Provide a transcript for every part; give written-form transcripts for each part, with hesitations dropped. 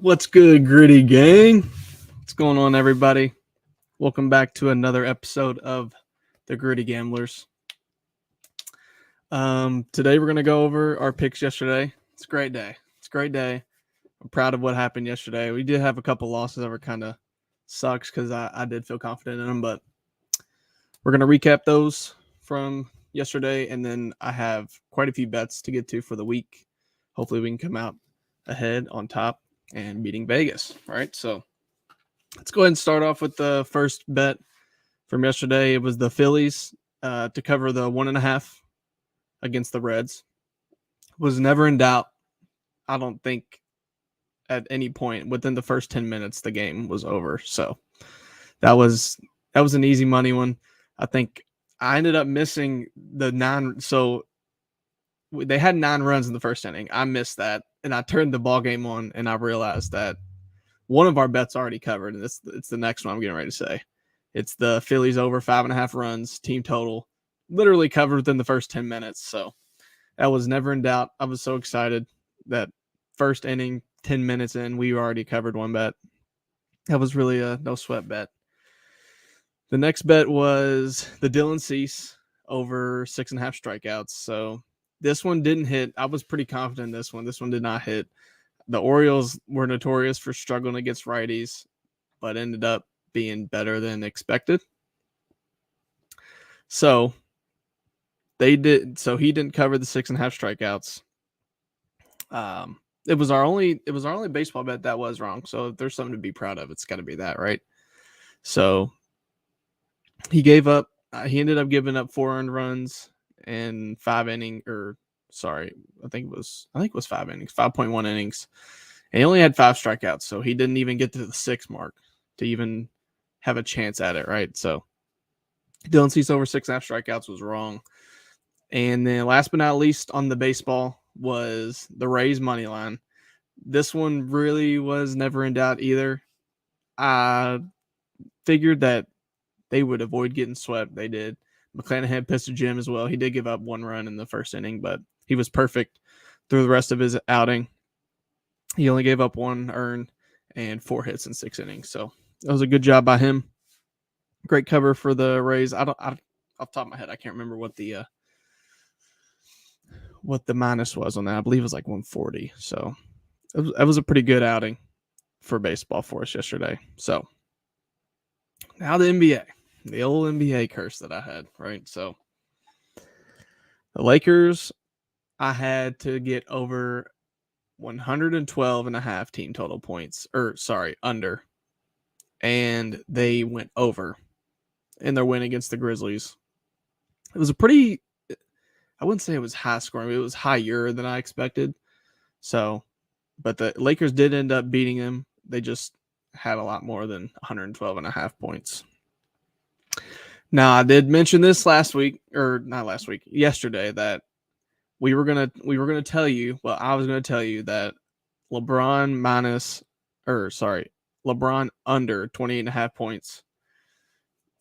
What's good, Gritty Gang? What's going on, everybody? Welcome back to another episode of the Gritty Gamblers. Today we're gonna go over our picks yesterday. It's a great day. I'm proud of what happened yesterday. We did have a couple losses that were kind of sucks because I did feel confident in them, but we're gonna recap those from yesterday, and then I have quite a few bets to get to for the week. Hopefully, we can come out ahead on top and beating Vegas. All right, so let's go ahead and start off with the first bet from yesterday. It was the Phillies to cover the 1.5 against the Reds. Was never in doubt. I don't think at any point within the first 10 minutes the game was over. So that was an easy money one. I think I ended up missing the 9. So they had 9 runs in the first inning. I missed that, and I turned the ball game on, and I realized that one of our bets already covered, and it's the next one I'm getting ready to say. It's the Phillies over 5.5 runs, team total, literally covered within the first 10 minutes. So that was never in doubt. I was so excited that first inning, 10 minutes in, we already covered one bet. That was really a no sweat bet. The next bet was the Dylan Cease over 6.5 strikeouts. So this one didn't hit. I was pretty confident in this one. This one did not hit. The Orioles were notorious for struggling against righties, but ended up being better than expected. So he didn't cover the 6.5 strikeouts. It was our only baseball bet that was wrong. So if there's something to be proud of, it's got to be that, right? So he ended up giving up 4 earned runs in 5 innings, I think it was 5 innings, 5.1 innings. And he only had 5 strikeouts, so he didn't even get to the 6 mark to even have a chance at it, right? So Dylan Cease over 6.5 strikeouts was wrong. And then last but not least on the baseball was the Rays money line. This one really was never in doubt either. I figured that they would avoid getting swept. They did. McClanahan pitched a gem as well. He did give up 1 run in the first inning, but he was perfect through the rest of his outing. He only gave up 1 earned and 4 hits in 6 innings. So that was a good job by him. Great cover for the Rays. Off the top of my head, I can't remember what the minus was on that. I believe it was like 140. So it was a pretty good outing for baseball for us yesterday. So now the NBA, the old NBA curse that I had, right? So the Lakers, I had to get over 112.5 team total points, under. And they went over in their win against the Grizzlies. It was I wouldn't say it was high scoring, but it was higher than I expected. So, but the Lakers did end up beating them. They just had a lot more than 112.5 points. Now, I did mention this yesterday, that I was going to tell you that LeBron under 28.5 points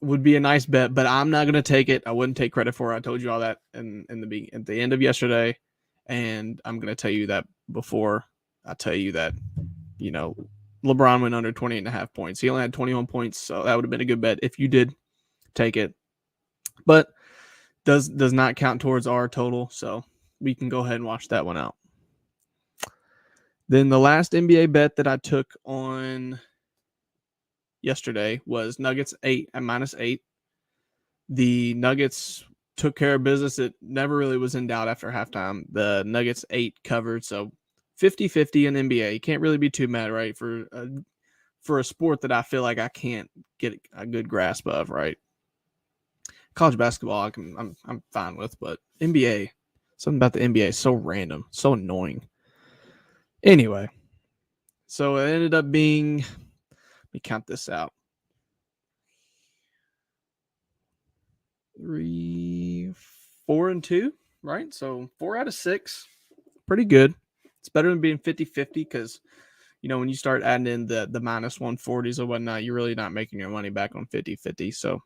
would be a nice bet, but I'm not going to take it. I wouldn't take credit for it. I told you all that at the end of yesterday, and I'm going to tell you that before I tell you that, LeBron went under 28.5 points. He only had 21 points, so that would have been a good bet if you did take it. But does not count towards our total, so we can go ahead and watch that one out. Then the last NBA bet that I took on yesterday was Nuggets 8 at -8. The Nuggets took care of business. It never really was in doubt after halftime. The Nuggets 8 covered, so 50-50 in NBA. You can't really be too mad, right? For a sport that I feel like I can't get a good grasp of, right? College basketball, I'm fine with, but NBA, something about the NBA is so random, so annoying. Anyway, so it ended up being, let me count this out. 3, 4, and 2, right? So 4 out of 6, pretty good. It's better than being 50-50 because, when you start adding in the -140s or whatnot, you're really not making your money back on 50-50. So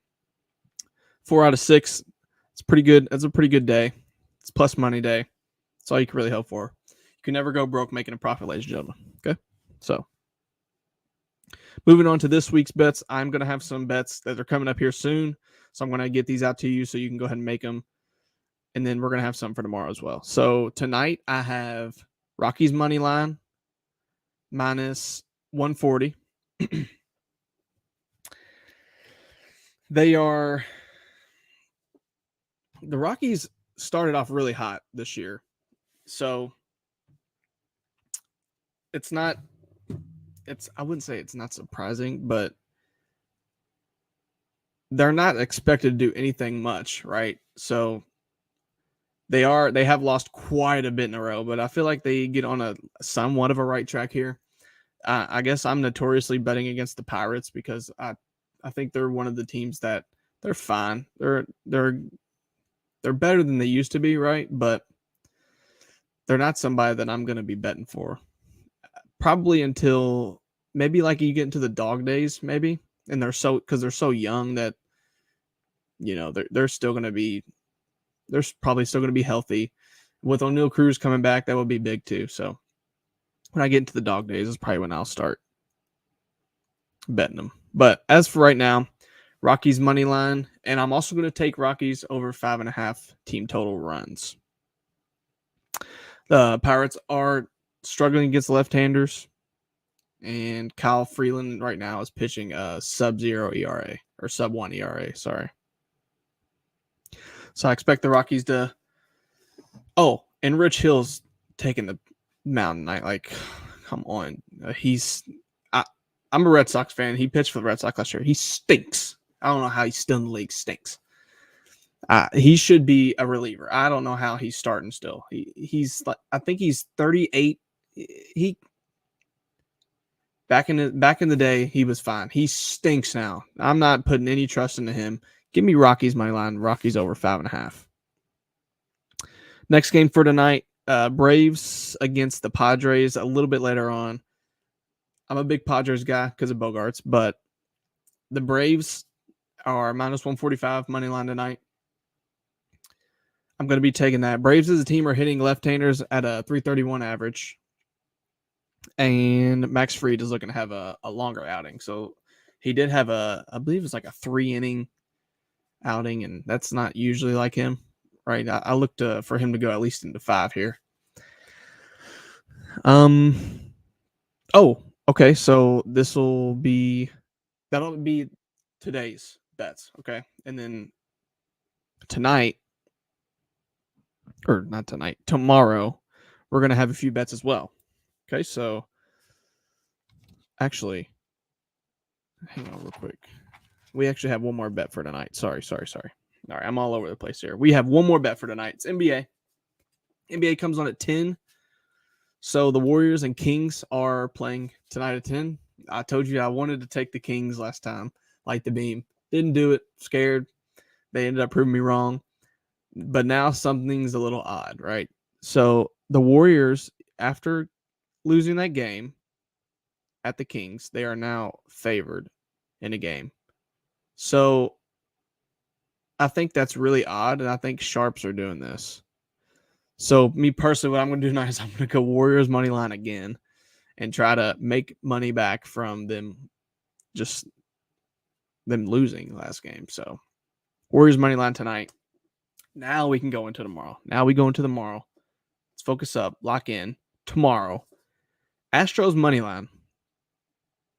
4 out of 6, it's pretty good. That's a pretty good day. It's plus money day. That's all you can really hope for. You can never go broke making a profit, ladies and gentlemen. Okay? So Moving on to this week's bets, I'm going to have some bets that are coming up here soon. So I'm going to get these out to you so you can go ahead and make them. And then we're going to have some for tomorrow as well. So tonight I have Rockies money line minus 140. The Rockies started off really hot this year. So I wouldn't say it's not surprising, but they're not expected to do anything much, right? So they have lost quite a bit in a row, but I feel like they get on a somewhat of a right track here. I guess I'm notoriously betting against the Pirates because I think they're one of the teams that they're fine. They're better than they used to be, right? But they're not somebody that I'm going to be betting for. Probably until maybe like you get into the dog days, maybe, and they're so young that they're still going to be probably still going to be healthy. With O'Neal Cruz coming back, that would be big too. So when I get into the dog days is probably when I'll start betting them. But as for right now, Rockies money line, and I'm also going to take Rockies over 5.5 team total runs. The Pirates are struggling against left-handers, and Kyle Freeland right now is pitching a sub-0 ERA or sub-1 ERA. Sorry. So I expect the Rockies to. Oh, and Rich Hill's taking the mound tonight. Like, come on, I'm a Red Sox fan. He pitched for the Red Sox last year. He stinks. I don't know how he's still in the league. Stinks. He should be a reliever. I don't know how he's starting still. He's like, I think he's 38. Back in the day, he was fine. He stinks now. I'm not putting any trust into him. Give me Rockies money line. Rockies over 5.5. Next game for tonight, Braves against the Padres a little bit later on. I'm a big Padres guy because of Bogarts, but the Braves are minus 145 money line tonight. I'm going to be taking that. Braves as a team are hitting left-handers at a 331 average. And Max Fried is looking to have a longer outing. So he did have I believe it's like a 3-inning outing, and that's not usually like him, right? I looked for him to go at least into 5 here. Oh, okay. So that'll be today's bets, okay? And then tomorrow, we're going to have a few bets as well. Okay, so actually, hang on real quick. We actually have one more bet for tonight. Sorry. All right, I'm all over the place here. We have one more bet for tonight. It's NBA. NBA comes on at 10. So the Warriors and Kings are playing tonight at 10. I told you I wanted to take the Kings last time, like the beam. Didn't do it. Scared. They ended up proving me wrong. But now something's a little odd, right? So the Warriors, after losing that game at the Kings, they are now favored in a game. So I think that's really odd, and I think sharps are doing this. So me personally, what I'm going to do tonight is I'm going to go Warriors money line again and try to make money back from them losing last game. So Warriors money line tonight. Now we can go into tomorrow. Let's focus up, lock in. Tomorrow, Astros money line.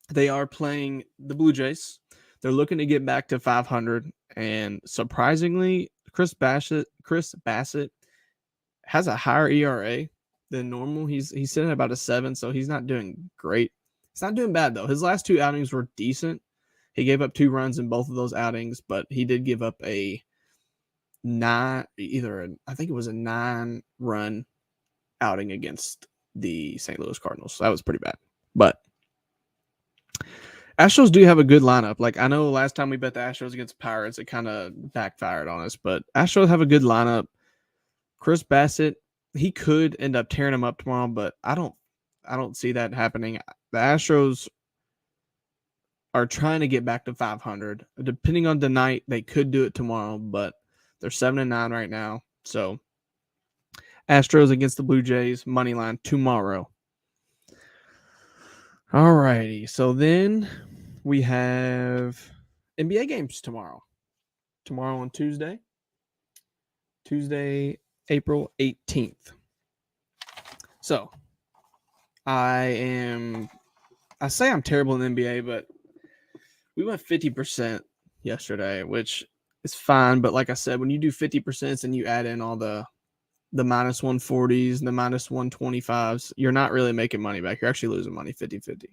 They are playing the Blue Jays. They're looking to get back to 500, and surprisingly, Chris Bassett has a higher ERA than normal. He's sitting at about a 7, so he's not doing great. He's not doing bad though. His last 2 outings were decent. He gave up 2 runs in both of those outings, but he did give up I think it was a 9-run outing against the St. Louis Cardinals. So that was pretty bad. But Astros do have a good lineup. Like, I know last time we bet the Astros against Pirates, it kind of backfired on us, but Astros have a good lineup. Chris Bassett, he could end up tearing him up tomorrow, but I don't see that happening. The Astros are trying to get back to 500. Depending on the night, they could do it tomorrow, but they're 7-9 right now. So Astros against the Blue Jays, money line tomorrow. All righty. So then we have NBA games tomorrow. Tomorrow on Tuesday, April 18th. So I say I'm terrible in the NBA, but we went 50% yesterday, which is fine. But like I said, when you do 50% and you add in all the minus 140s and the minus 125s, you're not really making money back. You're actually losing money 50-50.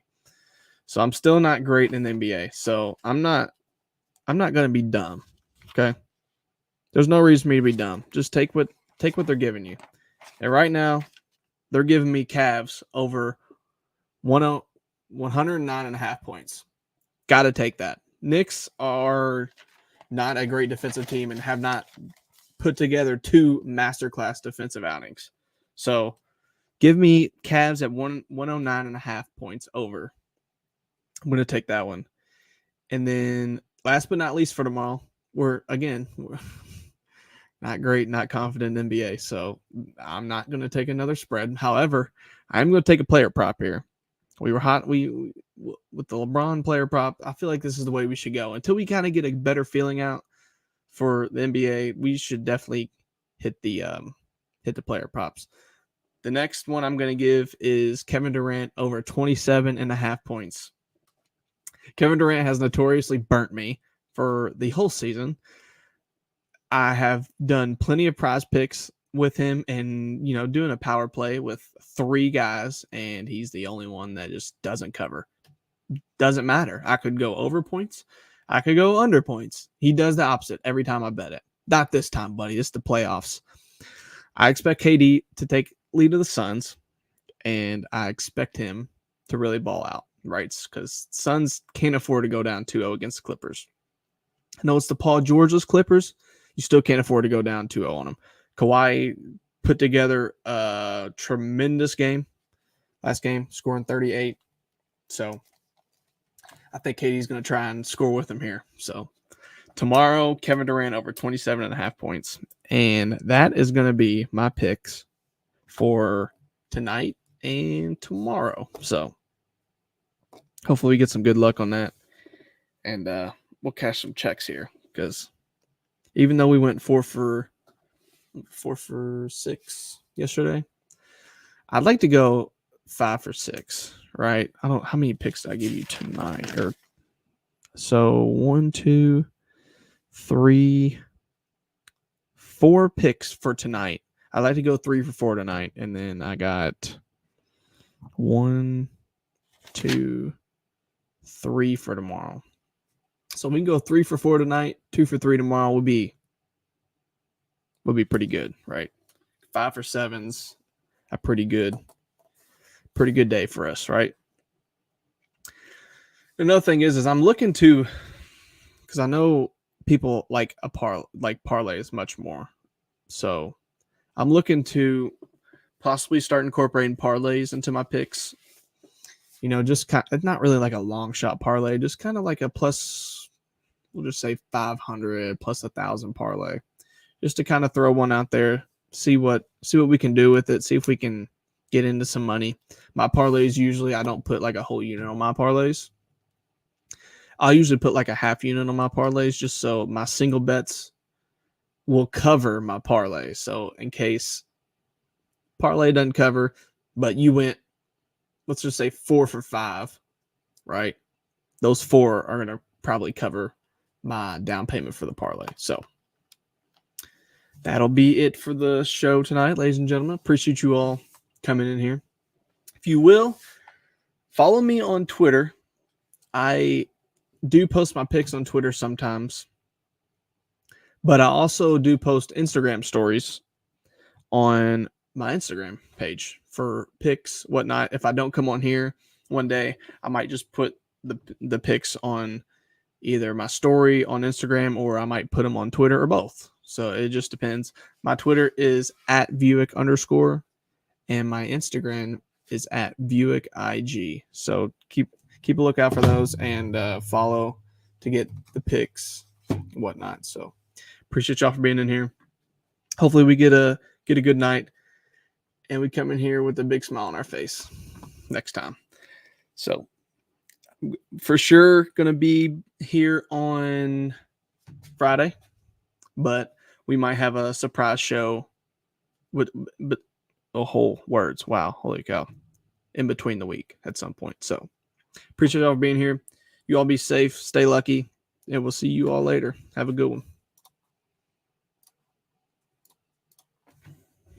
So I'm still not great in the NBA. So I'm not going to be dumb. Okay. There's no reason for me to be dumb. Just take what they're giving you. And right now, they're giving me Cavs over 109.5 points. Got to take that. Knicks are not a great defensive team and have not put together 2 masterclass defensive outings. So give me Cavs at 109.5 points over. I'm going to take that one. And then last but not least for tomorrow, we're not great, not confident in NBA. So I'm not going to take another spread. However, I'm going to take a player prop here. We were hot. We with the LeBron player prop. I feel like this is the way we should go until we kind of get a better feeling out for the NBA. We should definitely hit the player props. The next one I'm going to give is Kevin Durant over 27.5 points. Kevin Durant has notoriously burnt me for the whole season. I have done plenty of prize picks with him and, doing a power play with 3 guys, and he's the only one that just doesn't cover. Doesn't matter. I could go over points. I could go under points. He does the opposite every time I bet it. Not this time, buddy. It's the playoffs. I expect KD to take lead of the Suns, and I expect him to really ball out, right? Because Suns can't afford to go down 2-0 against the Clippers. I know it's the Paul George's Clippers. You still can't afford to go down 2-0 on them. Kawhi put together a tremendous game last game, scoring 38. So I think KD's going to try and score with him here. So tomorrow, Kevin Durant over 27.5 points. And that is going to be my picks for tonight and tomorrow. So hopefully we get some good luck on that. And we'll cash some checks here because even though we went 4 for 6 yesterday, I'd like to go 5 for 6, right? How many picks did I give you tonight? So 1, 2, 3, 4 picks for tonight. I'd like to go 3 for 4 tonight. And then I got 1, 2, 3 for tomorrow. So we can go 3 for 4 tonight, 2 for 3 tomorrow will be pretty good, right? 5 for 7's a pretty good day for us, right? Another thing is I'm looking to, because I know people like parlays much more. So I'm looking to possibly start incorporating parlays into my picks. Just kind of, not really like a long shot parlay, just kind of like a plus, we'll just say 500 plus 1,000 parlay, just to kind of throw one out there, see what we can do with it, see if we can get into some money. My parlays, usually I don't put like a whole unit on my parlays. I'll usually put like a half unit on my parlays just so my single bets will cover my parlay. So in case parlay doesn't cover, but you went, let's just say 4 for 5, right? Those 4 are going to probably cover my down payment for the parlay. So that'll be it for the show tonight, ladies and gentlemen. Appreciate you all coming in here. If you will, follow me on Twitter. I do post my picks on Twitter sometimes, but I also do post Instagram stories on my Instagram page for picks, whatnot. If I don't come on here one day, I might just put the picks on either my story on Instagram or I might put them on Twitter or both. So it just depends. My Twitter is @Buick_, and my Instagram is @BuickIG. So keep a lookout for those and follow to get the picks and whatnot. So appreciate y'all for being in here. Hopefully we get a good night and we come in here with a big smile on our face next time. So for sure going to be here on Friday, but we might have a surprise show with the whole words. Wow, holy cow! In between the week at some point. So appreciate y'all being here. You all be safe, stay lucky, and we'll see you all later. Have a good one.